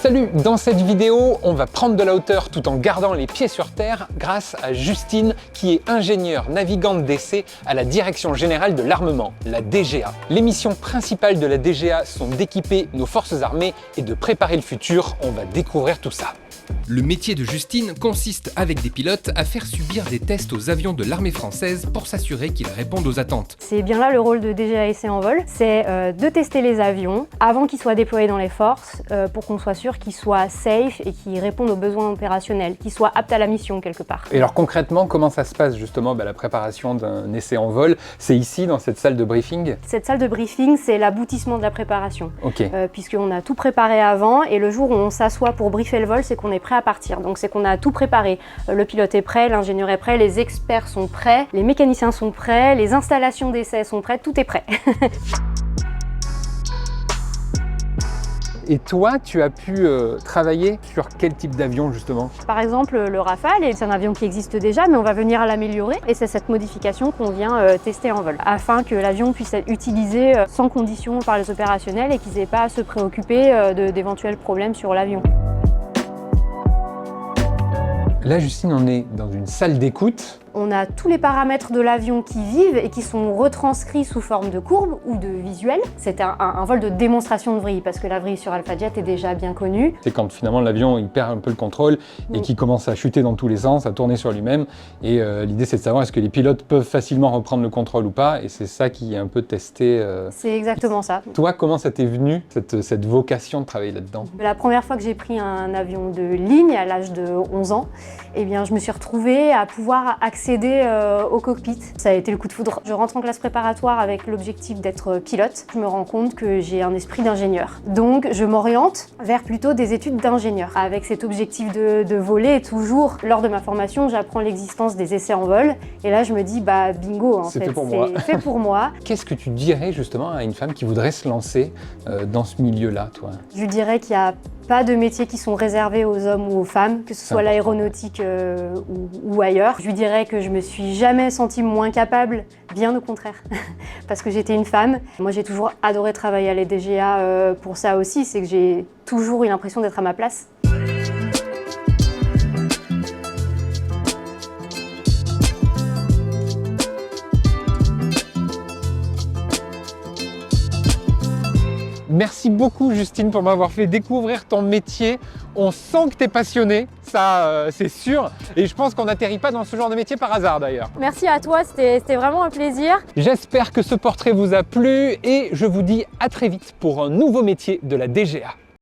Salut, dans cette vidéo, on va prendre de la hauteur tout en gardant les pieds sur terre grâce à Justine qui est ingénieure navigante d'essai à la Direction Générale de l'Armement, la DGA. Les missions principales de la DGA sont d'équiper nos forces armées et de préparer le futur. On va découvrir tout ça. Le métier de Justine consiste avec des pilotes à faire subir des tests aux avions de l'armée française pour s'assurer qu'ils répondent aux attentes. C'est bien là le rôle de DGA Essai en vol, c'est de tester les avions avant qu'ils soient déployés dans les forces pour qu'on soit sûr qu'ils soient safe et qu'ils répondent aux besoins opérationnels, qu'ils soient aptes à la mission quelque part. Et alors concrètement, comment ça se passe justement la préparation d'un essai en vol? C'est ici, dans cette salle de briefing? Cette salle de briefing, c'est l'aboutissement de la préparation. Ok. Puisqu'on a tout préparé avant et le jour où on s'assoit pour briefer le vol, c'est qu'on est prêt à partir. Donc c'est qu'on a tout préparé. Le pilote est prêt, l'ingénieur est prêt, les experts sont prêts, les mécaniciens sont prêts, les installations d'essai sont prêtes, tout est prêt. Et toi, tu as pu travailler sur quel type d'avion justement? Par exemple, le Rafale, c'est un avion qui existe déjà, mais on va venir l'améliorer et c'est cette modification qu'on vient tester en vol, afin que l'avion puisse être utilisé sans condition par les opérationnels et qu'ils n'aient pas à se préoccuper d'éventuels problèmes sur l'avion. Là, Justine, on est dans une salle d'écoute. On a tous les paramètres de l'avion qui vivent et qui sont retranscrits sous forme de courbe ou de visuel. C'est un vol de démonstration de vrille, parce que la vrille sur AlphaJet est déjà bien connue. C'est quand finalement l'avion il perd un peu le contrôle et qu'il commence à chuter dans tous les sens, à tourner sur lui-même. Et l'idée c'est de savoir est-ce que les pilotes peuvent facilement reprendre le contrôle ou pas. Et c'est ça qui est un peu testé. C'est exactement ça. Toi, comment ça t'est venu, cette vocation de travailler là-dedans? La première fois que j'ai pris un avion de ligne à l'âge de 11 ans, eh bien, je me suis retrouvée à pouvoir accéder au cockpit. Ça a été le coup de foudre. Je rentre en classe préparatoire avec l'objectif d'être pilote. Je me rends compte que j'ai un esprit d'ingénieur. Donc je m'oriente vers plutôt des études d'ingénieur. Avec cet objectif de voler, et toujours lors de ma formation, j'apprends l'existence des essais en vol. Et là je me dis, bah bingo, en fait, c'est fait pour moi. Qu'est-ce que tu dirais justement à une femme qui voudrait se lancer dans ce milieu-là, toi? Je dirais qu'il n'y a pas de métiers qui sont réservés aux hommes ou aux femmes, que ce soit l'aéronautique ou ailleurs. Je lui dirais que je me suis jamais sentie moins capable, bien au contraire, parce que j'étais une femme. Moi j'ai toujours adoré travailler à la DGA pour ça aussi, c'est que j'ai toujours eu l'impression d'être à ma place. Merci beaucoup Justine pour m'avoir fait découvrir ton métier. On sent que tu es passionnée, ça c'est sûr. Et je pense qu'on n'atterrit pas dans ce genre de métier par hasard d'ailleurs. Merci à toi, c'était vraiment un plaisir. J'espère que ce portrait vous a plu et je vous dis à très vite pour un nouveau métier de la DGA.